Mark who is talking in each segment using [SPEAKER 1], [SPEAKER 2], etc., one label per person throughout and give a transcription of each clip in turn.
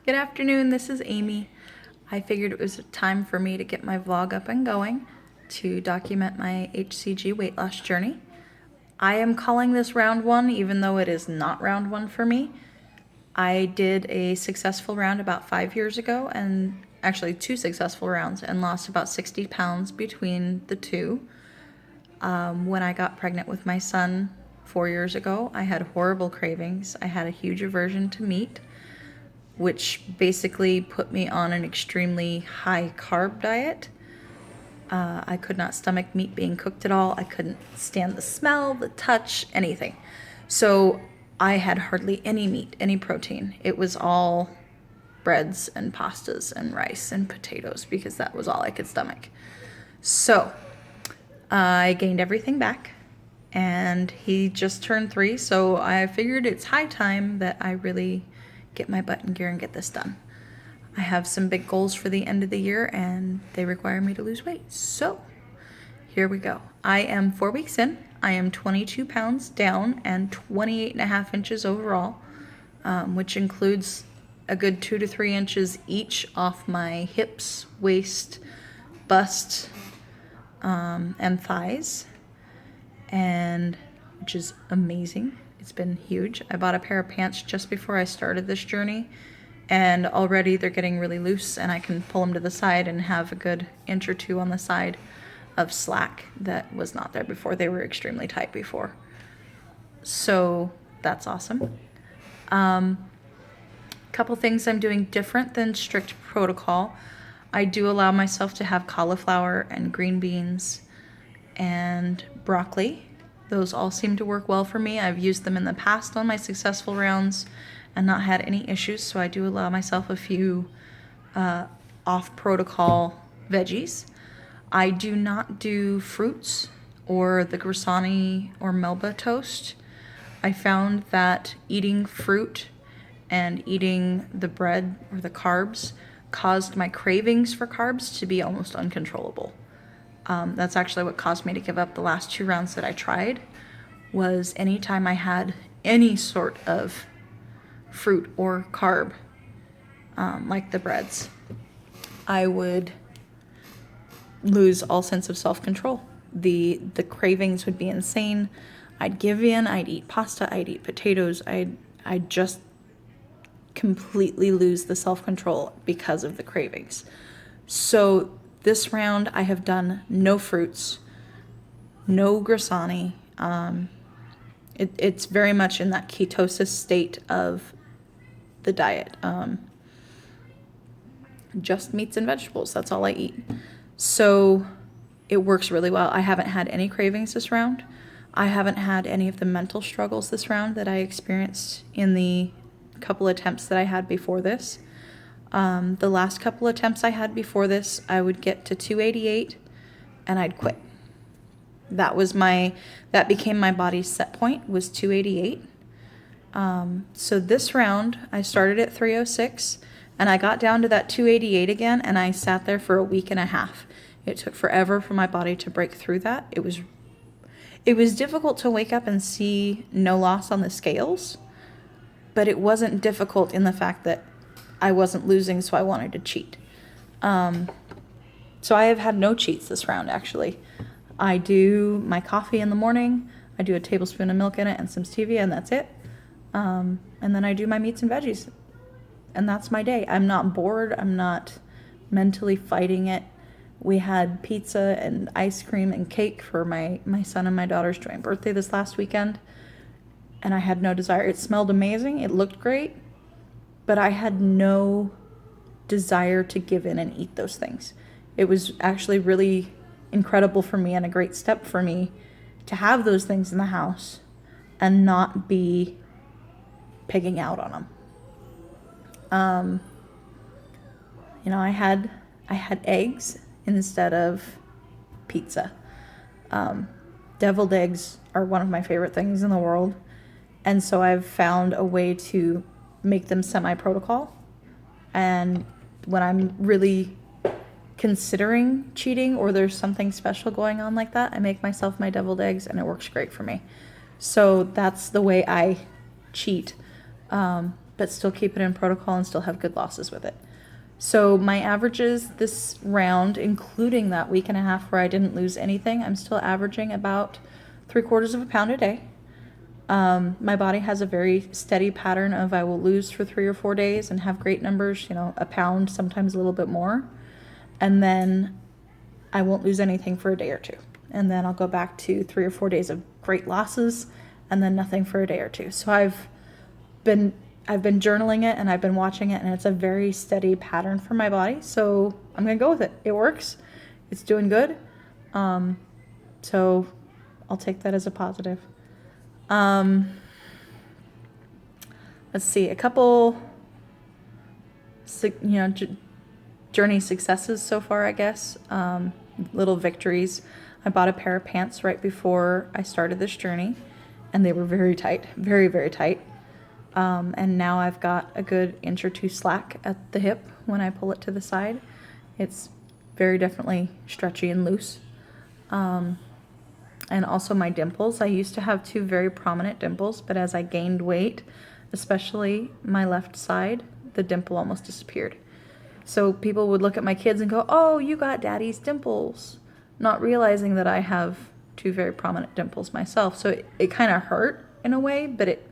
[SPEAKER 1] Good afternoon, this is Amy. I figured it was time for me to get my vlog up and going to document my HCG weight loss journey. I am calling this round one, even though it is not round one for me. I did a successful round about 5 years ago, and actually 2 successful rounds, and lost about 60 pounds between the two. When I got pregnant with my son 4 years ago, I had horrible cravings. I had a huge aversion to meat, which basically put me on an extremely high carb diet. I could not stomach meat being cooked at all. I couldn't stand the smell, the touch, anything. So I had hardly any meat, any protein. It was all breads and pastas and rice and potatoes because that was all I could stomach. So I gained everything back, and he just turned 3, so I figured it's high time that I really get my butt in gear and get this done. I have some big goals for the end of the year, and they require me to lose weight. So here we go. I am 4 weeks in. I am 22 pounds down and 28.5 inches overall, which includes a good 2 to 3 inches each off my hips, waist, bust, and thighs, and which is amazing. It's been huge. I bought a pair of pants just before I started this journey, and already they're getting really loose, and I can pull them to the side and have a good inch or two on the side of slack that was not there before. They were extremely tight before. So that's awesome. Couple things I'm doing different than strict protocol. I do allow myself to have cauliflower and green beans and broccoli. Those all seem to work well for me. I've used them in the past on my successful rounds and not had any issues, so I do allow myself a few off-protocol veggies. I do not do fruits or the Grisani or Melba toast. I found that eating fruit and eating the bread or the carbs caused my cravings for carbs to be almost uncontrollable. That's actually what caused me to give up the last 2 rounds that I tried. Was anytime I had any sort of fruit or carb, like the breads, I would lose all sense of self-control. The cravings would be insane. I'd give in. I'd eat pasta. I'd eat potatoes. I'd just completely lose the self-control because of the cravings. So this round I have done no fruits, no Grisani. It's very much in that ketosis state of the diet. Just meats and vegetables, that's all I eat. So it works really well. I haven't had any cravings this round. I haven't had any of the mental struggles this round that I experienced in the couple attempts that I had before this. The last couple attempts I had before this, I would get to 288 and I'd quit. That became my body's set point, was 288. So this round, I started at 306 and I got down to that 288 again, and I sat there for a week and a half. It took forever for my body to break through that. It was difficult to wake up and see no loss on the scales, but it wasn't difficult in the fact that I wasn't losing, so I wanted to cheat. So I have had no cheats this round, actually. I do my coffee in the morning, I do a tablespoon of milk in it and some stevia, and that's it. And then I do my meats and veggies, and that's my day. I'm not bored. I'm not mentally fighting it. We had pizza and ice cream and cake for my son and my daughter's joint birthday this last weekend, and I had no desire. It smelled amazing. It looked great, but I had no desire to give in and eat those things. It was actually really incredible for me and a great step for me to have those things in the house and not be pigging out on them. I had eggs instead of pizza. Deviled eggs are one of my favorite things in the world, and so I've found a way to make them semi-protocol. And when I'm really considering cheating or there's something special going on like that, I make myself my deviled eggs, and it works great for me. So that's the way I cheat. but still keep it in protocol and still have good losses with it. So my averages this round, including that week and a half where I didn't lose anything, I'm still averaging about 3/4 of a pound a day. My body has a very steady pattern of I will lose for 3 or 4 days and have great numbers, you know, a pound, sometimes a little bit more. And then I won't lose anything for a day or two. And then I'll go back to 3 or 4 days of great losses and then nothing for a day or two. So I've been journaling it and I've been watching it, and it's a very steady pattern for my body. So I'm going to go with it. It works. It's doing good. So I'll take that as a positive. Let's see, a couple, journey successes so far, I guess. Little victories. I bought a pair of pants right before I started this journey, and they were very tight, very, very tight. And now I've got a good inch or two slack at the hip when I pull it to the side. It's very definitely stretchy and loose. And also my dimples. I used to have 2 very prominent dimples, but as I gained weight, especially my left side, the dimple almost disappeared. So people would look at my kids and go, "Oh, you got daddy's dimples," not realizing that I have 2 very prominent dimples myself. So it kind of hurt in a way, but it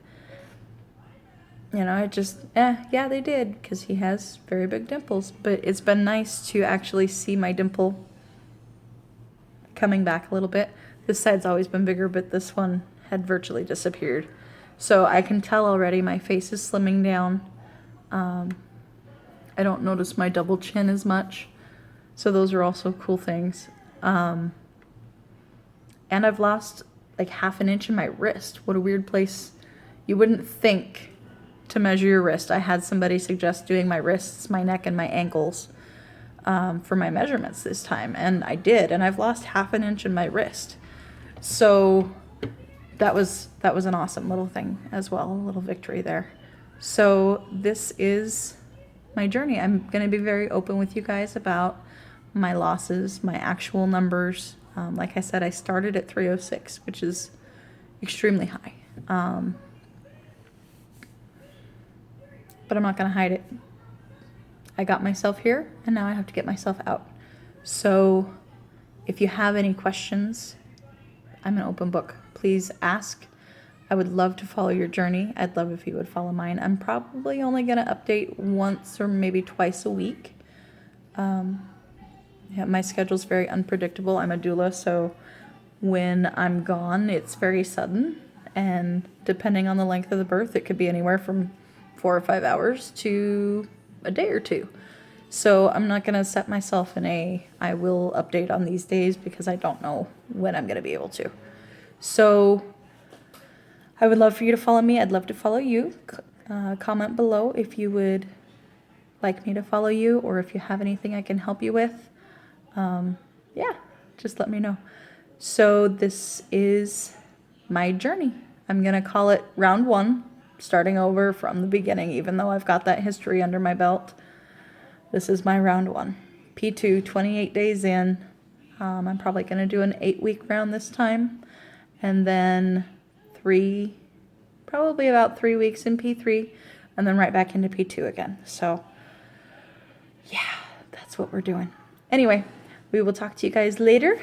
[SPEAKER 1] just, yeah, they did, because he has very big dimples. But it's been nice to actually see my dimple coming back a little bit. This side's always been bigger, but this one had virtually disappeared. So I can tell already my face is slimming down. I don't notice my double chin as much. So those are also cool things. And I've lost like 1/2 inch in my wrist. What a weird place. You wouldn't think to measure your wrist. I had somebody suggest doing my wrists, my neck, and my ankles for my measurements this time. And I did, and I've lost 1/2 inch in my wrist. So that was an awesome little thing as well, a little victory there. So this is my journey. I'm going to be very open with you guys about my losses, my actual numbers. Like I said, I started at 306, which is extremely high. But I'm not going to hide it. I got myself here, and now I have to get myself out. So if you have any questions, I'm an open book. Please ask. I would love to follow your journey. I'd love if you would follow mine. I'm probably only going to update once or maybe twice a week. Yeah, my schedule's very unpredictable. I'm a doula, so when I'm gone, it's very sudden. And depending on the length of the birth, it could be anywhere from 4 or 5 hours to a day or 2. So I'm not going to set myself in I will update on these days, because I don't know when I'm going to be able to. So I would love for you to follow me. I'd love to follow you. Comment below if you would like me to follow you, or if you have anything I can help you with. Yeah, just let me know. So this is my journey. I'm going to call it round 1, starting over from the beginning, even though I've got that history under my belt. This is my round 1. P2, 28 days in. I'm probably going to do an 8-week round this time. And then probably about 3 weeks in P3. And then right back into P2 again. So, yeah, that's what we're doing. Anyway, we will talk to you guys later.